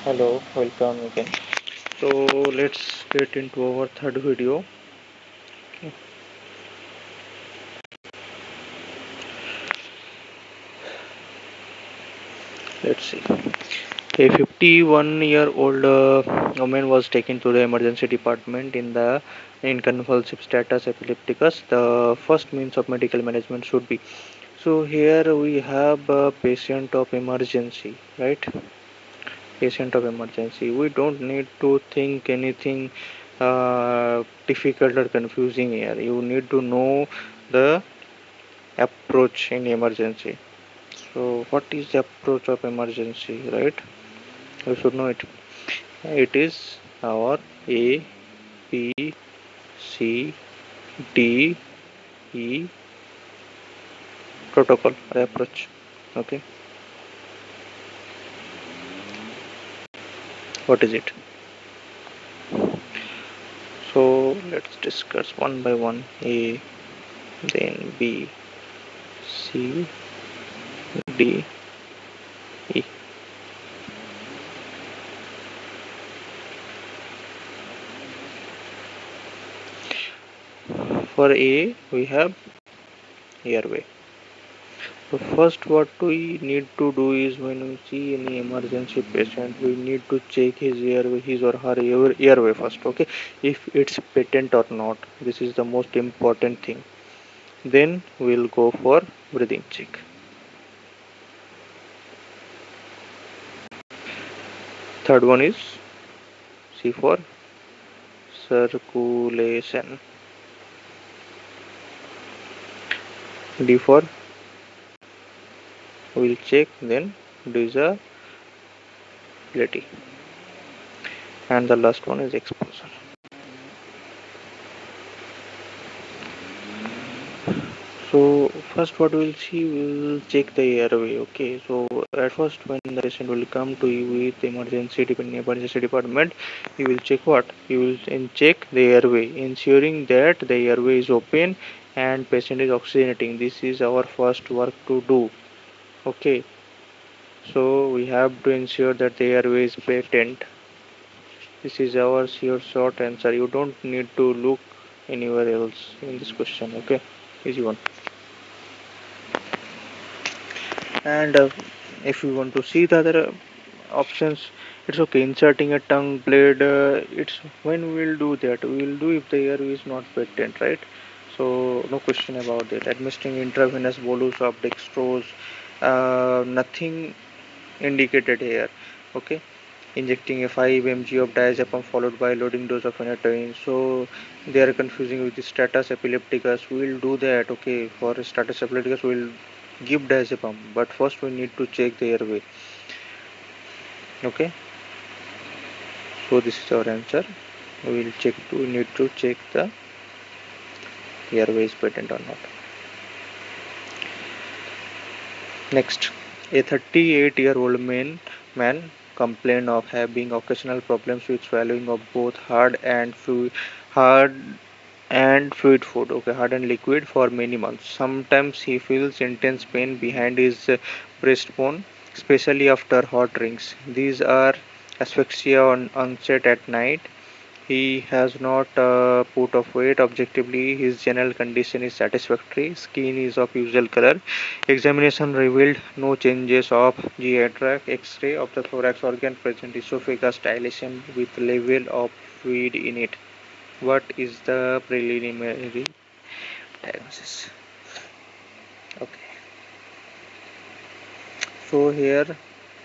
Hello, welcome again. So let's get into our third video. Okay. Let's see. A 51-year-old woman was taken to the emergency department in convulsive status epilepticus. The first means of medical management should be. So here we have a patient of emergency, right? Patient of emergency. We don't need to think anything difficult or confusing here. You need to know the approach in emergency. So what is the approach of emergency, right? You should know it. It is our A, B, C, D, E protocol or approach. Okay, what is it? So let's discuss one by one. A, then B, C, D, E. For A, we have airway. So first what we need to do is when we see any emergency patient, we need to check his or her airway first, okay? If it's patent or not, this is the most important thing. Then we'll go for breathing check. Third one is C for circulation. D for we'll check then disability. And the last one is exposure. So first what we'll see, we'll check the airway. Okay, so at first when the patient will come to you with emergency department, you will check what? You will check the airway, ensuring that the airway is open and patient is oxygenating. This is our first work to do. Okay, so we have to ensure that the airway is patent. This is our sure short answer. You don't need to look anywhere else in this question. Okay, easy one. And if you want to see the other options, it's okay. Inserting a tongue blade, it's when we'll do that, we will do if the airway is not patent, right? So no question about that. Administering intravenous bolus of dextrose, nothing indicated here. Okay, injecting a 5 mg of diazepam followed by loading dose of phenytoin. So they are confusing with the status epilepticus. We'll do that. Okay, for status epilepticus we'll give diazepam, but first we need to check the airway. Okay, so this is our answer. We need to check the airway is patent or not. Next, a 38-year-old man complained of having occasional problems with swallowing of both hard and fluid food, okay, hard and liquid for many months. Sometimes he feels intense pain behind his breastbone, especially after hot drinks. These are asphyxia on onset at night. He has not put of weight. Objectively, his general condition is satisfactory. Skin is of usual color. Examination revealed no changes of GI tract. X-ray of the thorax organ present esophagus dilation with level of fluid in it. What is the preliminary diagnosis? Okay. So here,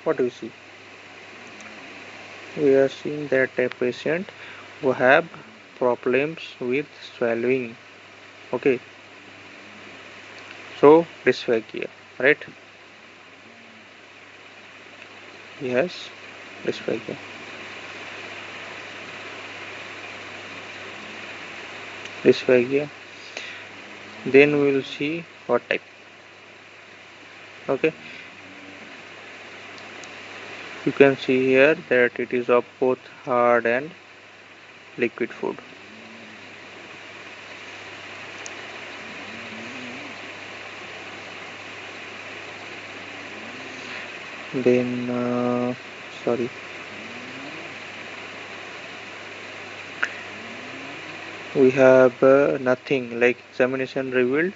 what do we see? We are seeing that a patient who have problems with swallowing. Okay. So dysphagia, right? Yes, dysphagia. Dysphagia. Then we will see what type. Okay. You can see here that it is of both hard and liquid food. Then, sorry. we have nothing, like examination revealed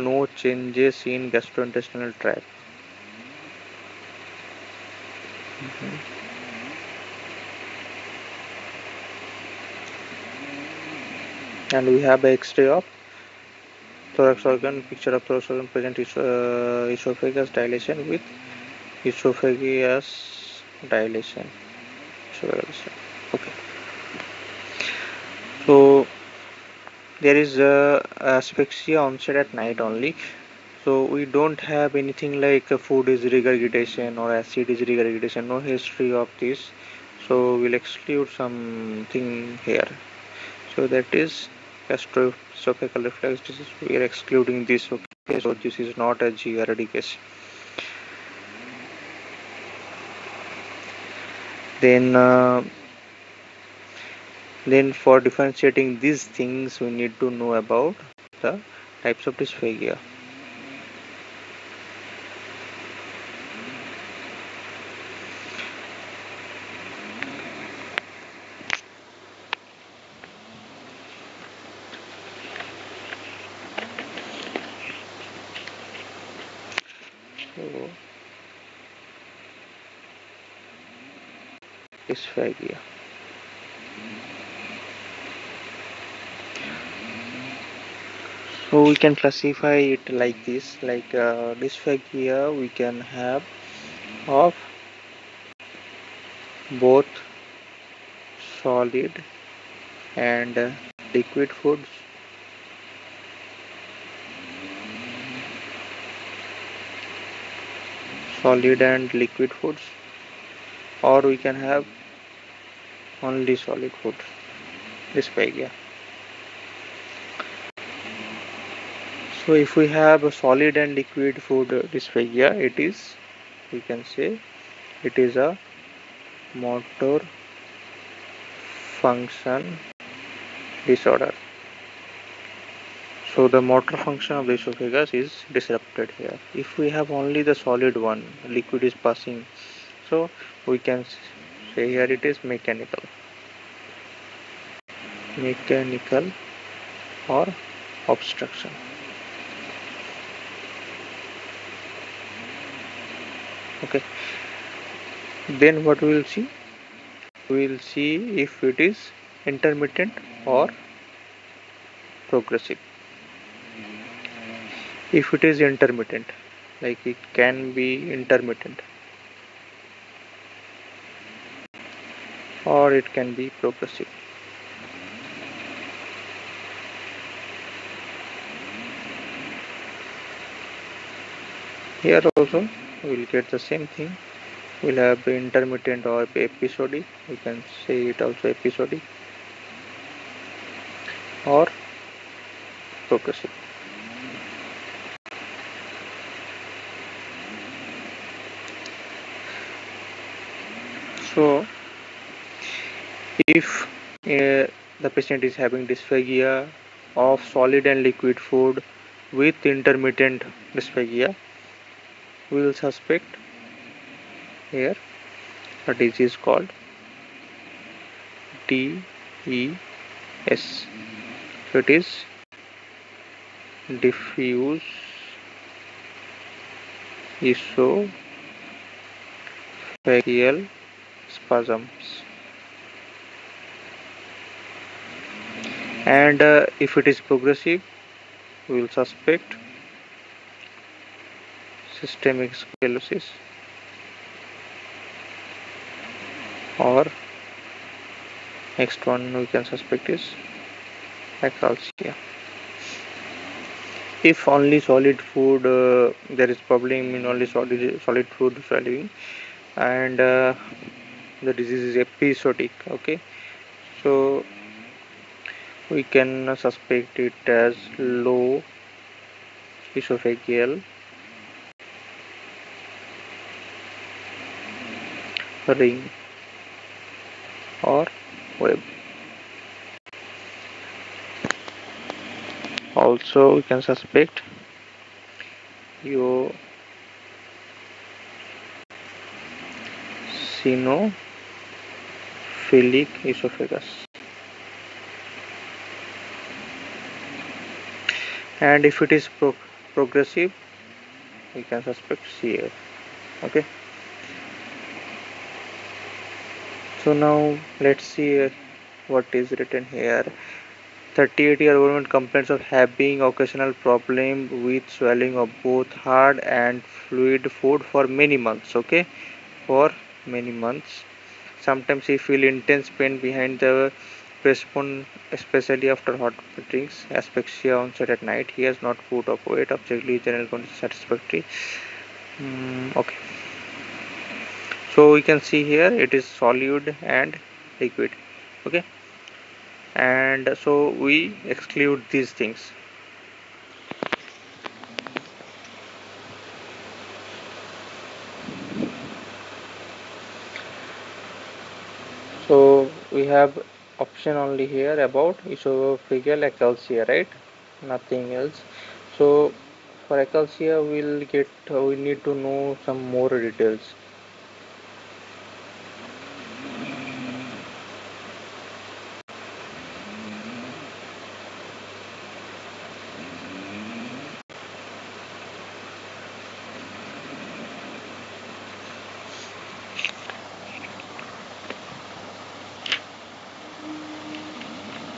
no changes in gastrointestinal tract. And we have X-ray of thorax organ, picture of thorax organ present esophagus dilation with esophageus dilation. Okay. So there is asphyxia onset at night only. So we don't have anything like food is regurgitation or acid is regurgitation. No history of this. So we'll exclude something here. So that is gastroesophageal reflux disease. We are excluding this. Okay. So this is not a GRD case. Then for differentiating these things, we need to know about the types of dysphagia. So, dysphagia. So we can classify it like this, like dysphagia we can have of both solid and liquid foods, or we can have only solid food dysphagia. So if we have a solid and liquid food dysphagia, we can say it is a motor function disorder. So the motor function of the esophagus is disrupted here. If we have only the solid one, liquid is passing, so we can say here it is mechanical or obstruction. Okay. Then what we will see? We will see if it is intermittent or progressive. If it is intermittent, like it can be intermittent or it can be progressive. Here also we will get the same thing. We'll have intermittent or episodic. We can say it also episodic or progressive. So if the patient is having dysphagia of solid and liquid food with intermittent dysphagia, we will suspect here a disease called DES. So it is diffuse esophageal spasms. And if it is progressive, we will suspect systemic sclerosis or next one we can suspect is acalcia. If only solid food, there is problem in only solid food swallowing, and the disease is episodic. Okay, so we can suspect it as low esophageal ring or web. Also, we can suspect eosinophilic eosinophilic esophagus. And if it is progressive, we can suspect CF. Okay. So now let's see what is written here. 38-year-old woman complains of having occasional problem with swallowing of both hard and fluid food for many months. Okay, for many months. Sometimes she feel intense pain behind the breastbone, especially after hot drinks. Asphyxia onset at night. He has not put up weight. Objectively, general condition satisfactory. Okay. So we can see here it is solid and liquid. Okay, and so we exclude these things. So we have option only here about esophageal acalcia, right? Nothing else. So for acalcia, we need to know some more details.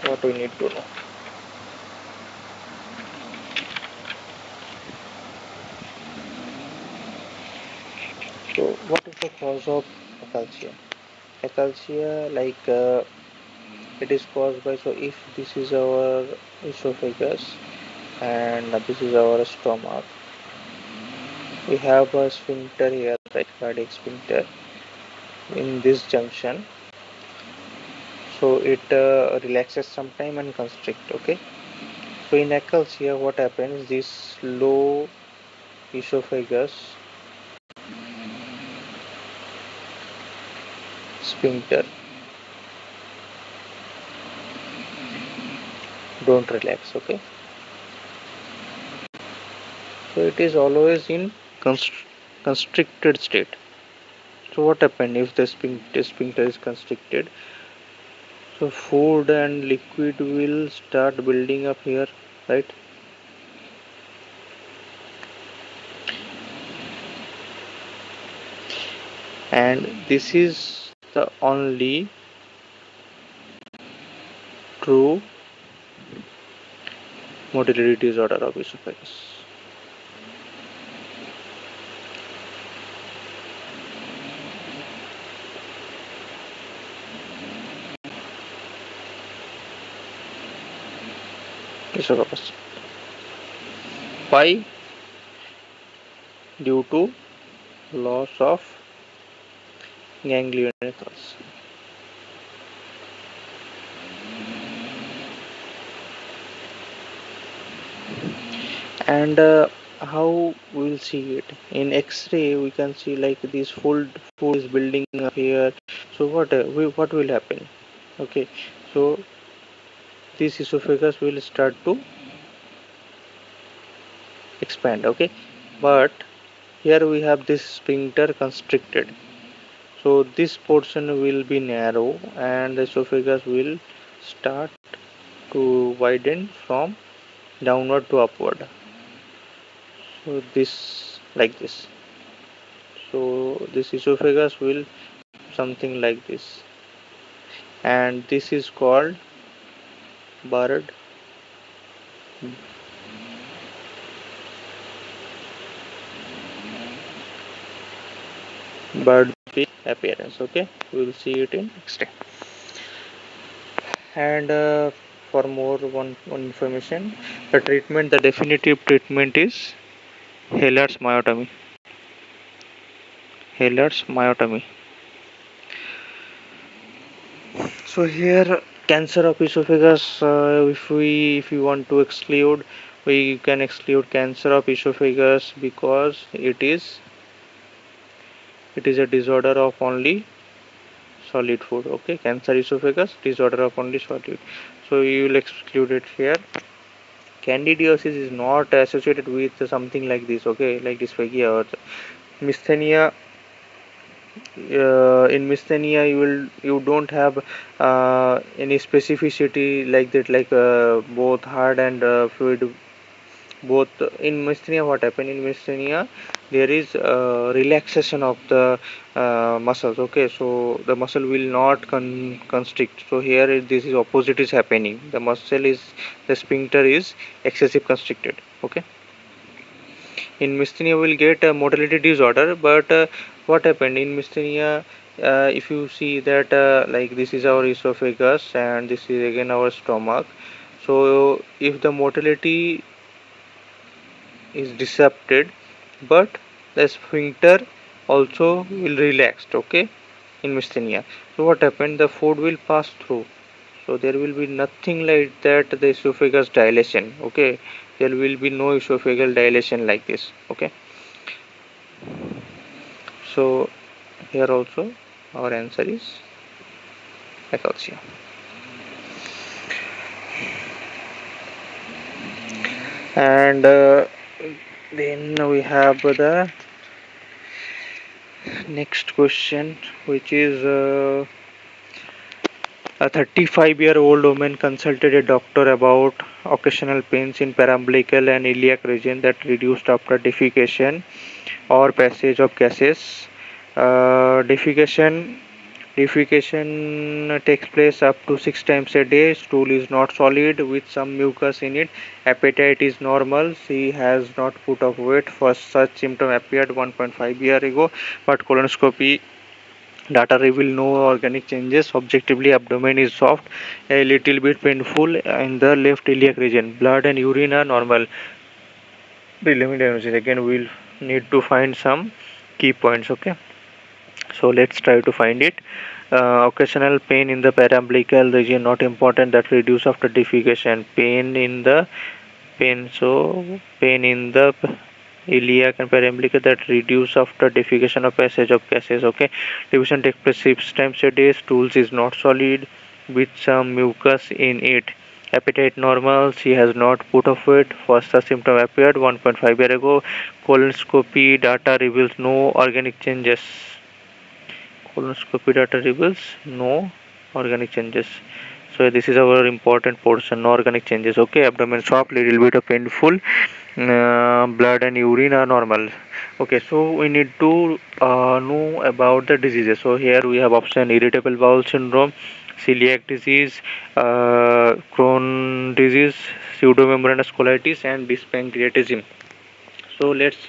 What we need to know. So what is the cause of acalcia? Acalcia, like it is caused by, so if this is our esophagus and this is our stomach, we have a sphincter here, right, cardiac sphincter in this junction, so it relaxes sometime and constrict. Okay, so in acalcia what happens, this low esophagus sphincter don't relax. Okay, so it is always in constricted state. So what happens if the sphincter is constricted? So food and liquid will start building up here, right? And this is the only true motility disorder of esophagus. Esophagus. Why? Due to loss of ganglionicles. And how we'll see it in X-ray, we can see like this food is building up here. So what will happen? Okay, so this esophagus will start to expand. Okay, but here we have this sphincter constricted, so this portion will be narrow and the esophagus will start to widen from downward to upward. So this like this. So this esophagus will something like this, and this is called bird beak appearance. Okay, we will see it in X-ray. And for more one information, the definitive treatment is Heller's myotomy. Heller's myotomy. So here, cancer of esophagus. If we want to exclude, we can exclude cancer of esophagus because it is a disorder of only solid food. Okay, cancer esophagus, disorder of only solid. So you will exclude it here. Candidiosis is not associated with something like this. Okay, like dysphagia or misthenia in misthenia you don't have any specificity like that, like both hard and fluid both. In misthenia what happened, in misthenia there is relaxation of the muscles. Okay, so the muscle will not constrict. So here this is opposite is happening, the muscle is, the sphincter is excessive constricted. Okay, in misthenia we'll get a motility disorder, but what happened in misthenia, if you see that like this is our esophagus and this is again our stomach. So if the motility is disrupted, but the sphincter also will relaxed. Okay, in misthenia, so what happened, the food will pass through, so there will be nothing like that the esophagus dilation. Okay, there will be no esophageal dilation like this. Okay, so here also our answer is hypoxia. And then we have the next question, which is a 35-year-old woman consulted a doctor about occasional pains in paraumbilical and iliac region that reduced after defecation or passage of gases. Defecation takes place up to 6 times a day. Stool is not solid with some mucus in it. Appetite is normal. She has not put off weight. First such symptom appeared 1.5 years ago, but colonoscopy data reveal no organic changes. Objectively, abdomen is soft, a little bit painful in the left iliac region. Blood and urine are normal. Preliminary diagnosis. Again, we'll need to find some key points. Okay, so let's try to find it. Occasional pain in the paraumbilical region, not important, that reduce after defecation. Pain in the iliac and paraumbilical that reduce after defecation or passage of gases. Okay, division takes place 6 times a day. Stools is not solid with some mucus in it. Appetite normal. She has not put off weight. First the symptom appeared 1.5 years ago. Colonoscopy data reveals no organic changes. Colonoscopy data reveals no organic changes. So this is our important portion. No organic changes. Okay, abdomen soft, little bit of painful. Blood and urine are normal. Okay, so we need to know about the diseases. So here we have option: irritable bowel syndrome, celiac disease, Crohn disease, pseudomembranous colitis, and dyspancreatism. So let's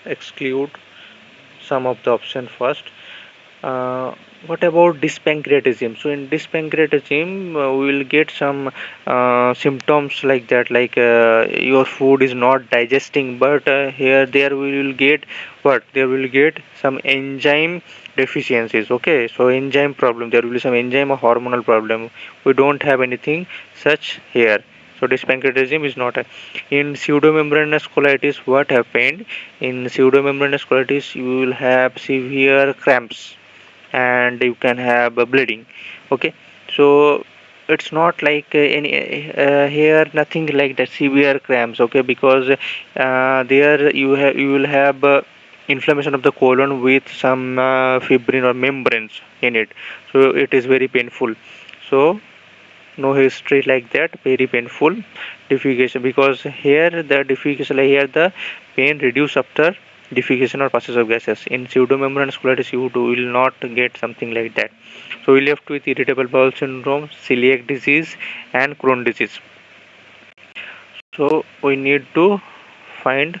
exclude some of the option first. Uh, what about dyspancreatism? So in dyspancreatism, we will get some symptoms like that, like your food is not digesting. But here, there we will get what? There will get some enzyme deficiencies. Okay, so enzyme problem. There will be some enzyme or hormonal problem. We don't have anything such here. So dyspancreatism is not in pseudomembranous colitis. What happened in pseudomembranous colitis? You will have severe cramps and you can have bleeding. Okay, so it's not like any here nothing like that severe cramps. Okay, because there you will have inflammation of the colon with some fibrin or membranes in it, so it is very painful. So no history like that, very painful defecation, because here the defecation, like here the pain reduce after defecation or passage of gases. In pseudomembranous colitis you will not get something like that. So we left with irritable bowel syndrome, celiac disease, and Crohn disease. So we need to find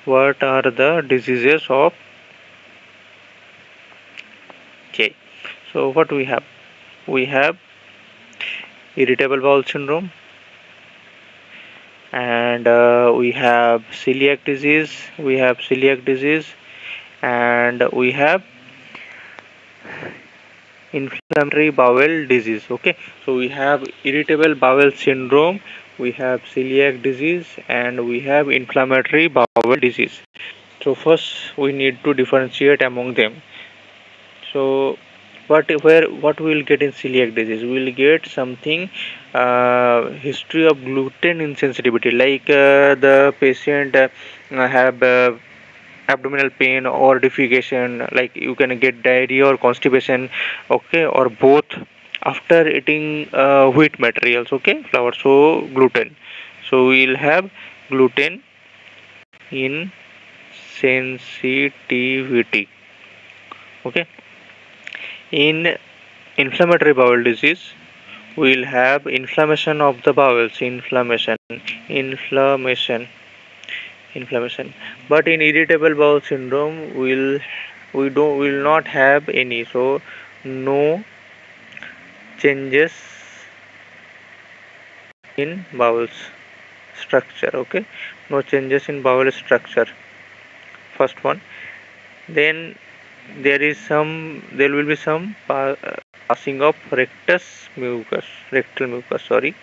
what are the diseases of K. So what we have irritable bowel syndrome, and we have celiac disease, and we have inflammatory bowel disease. Okay, so we have irritable bowel syndrome, we have celiac disease, and we have inflammatory bowel disease. So first we need to differentiate among them. So what we will get in celiac disease, we will get something history of gluten insensitivity, like the patient have abdominal pain or defecation, like you can get diarrhea or constipation, okay, or both after eating wheat materials, okay, flour. So gluten, so we'll have gluten insensitivity, okay. In inflammatory bowel disease, we'll have inflammation of the bowels, inflammation, inflammation. But in irritable bowel syndrome, will not have any. So no changes in bowels structure. Okay, no changes in bowel structure. First one. Then there will be some passing of rectal mucus. Sorry,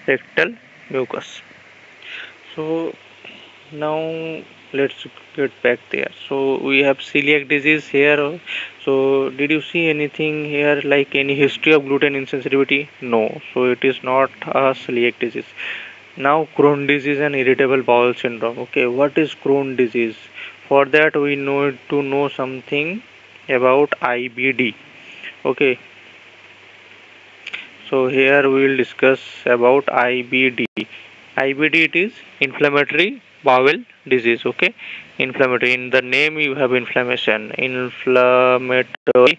rectal mucus. So now let's get back there. So we have celiac disease here. So did you see anything here like any history of gluten insensitivity? No. So it is not a celiac disease. Now Crohn disease and irritable bowel syndrome. Okay, what is Crohn disease? For that we need to know something about IBD. Okay, so here we will discuss about IBD. IBD, it is inflammatory bowel disease. Okay, inflammatory. In the name you have inflammation. Inflammatory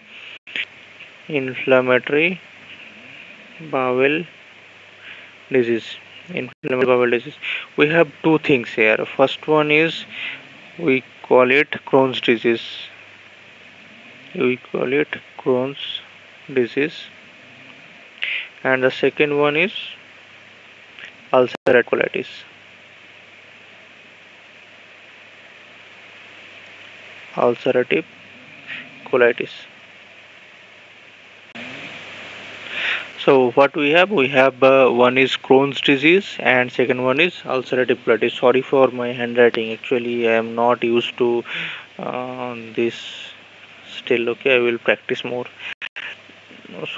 bowel disease. Inflammatory bowel disease. We have two things here. First one is we call it Crohn's disease. We call it Crohn's disease. And the second one is ulcerative colitis. Ulcerative colitis. So what we have? We have one is Crohn's disease and second one is ulcerative colitis. Sorry for my handwriting. Actually, I am not used to this still. Okay, I will practice more.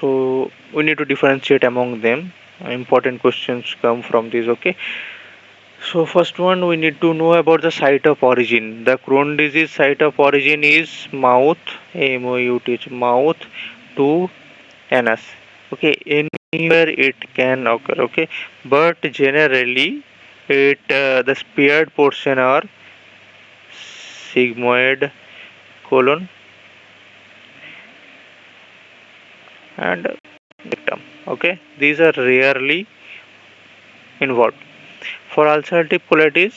So we need to differentiate among them. Important questions come from this. Okay. So first one we need to know about the site of origin. The Crohn disease site of origin is mouth, M-O-U-T-H, mouth to anus. Okay, anywhere it can occur. Okay, but generally it the speared portion are sigmoid, colon, and rectum. Okay, these are rarely involved. For ulcerative colitis,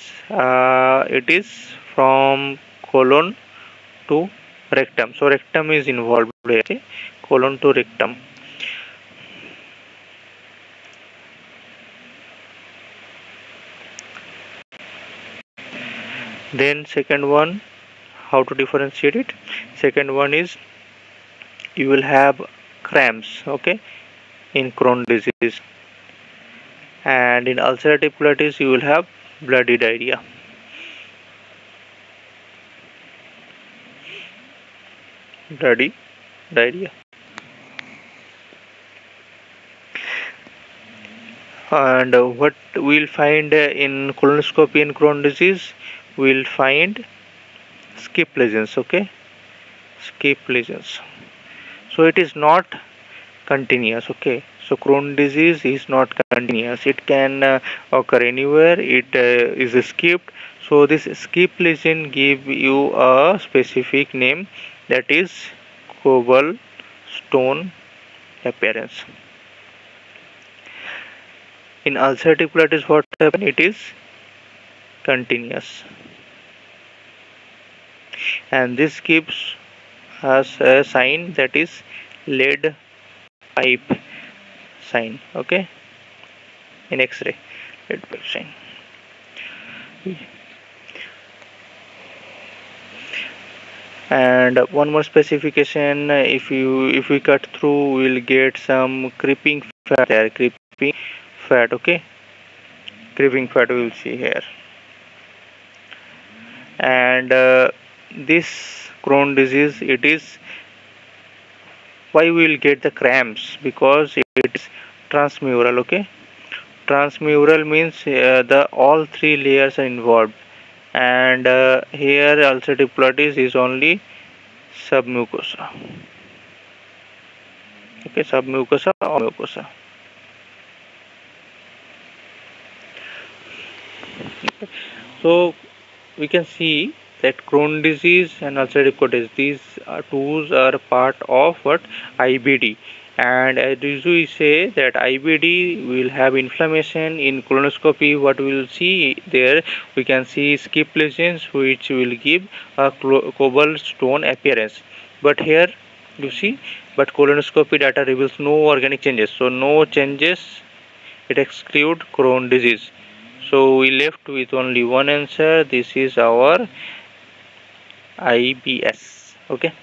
it is from colon to rectum. So rectum is involved here. Okay? Colon to rectum. Then second one, how to differentiate it? Second one is you will have cramps. Okay, in Crohn disease, and in ulcerative colitis you will have bloody diarrhea. Bloody diarrhea. And what we'll find in colonoscopy in Crohn disease, we'll find skip lesions. Okay, skip lesions. So it is not continuous. Okay, so Crohn disease is not continuous. It can occur anywhere. It is skipped. So this skip lesion give you a specific name, that is cobblestone appearance. In ulcerative colitis, what happens? It is continuous, and this gives us a sign, that is lead pipe sign. Okay, in X-ray, lead pipe sign. And one more specification, if we cut through, we'll get some creeping fat there. Creeping fat. Okay, creeping fat we'll see here. And this Crohn disease, it is why we will get the cramps, because it is transmural. Okay, transmural means the all three layers are involved, and here ulcerative colitis is only submucosa. Okay, submucosa or mucosa. So we can see that Crohn's disease and ulcerative colitis, these two are part of what IBD. And as we say that IBD will have inflammation in colonoscopy. What we will see there, we can see skip lesions which will give a cobblestone appearance. But here you see, but colonoscopy data reveals no organic changes. So no changes, it excludes Crohn's disease. So we left with only one answer. This is our IBS. Okay.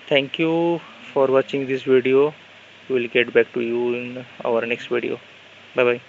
Thank you for watching this video. We will get back to you in our next video. Bye bye.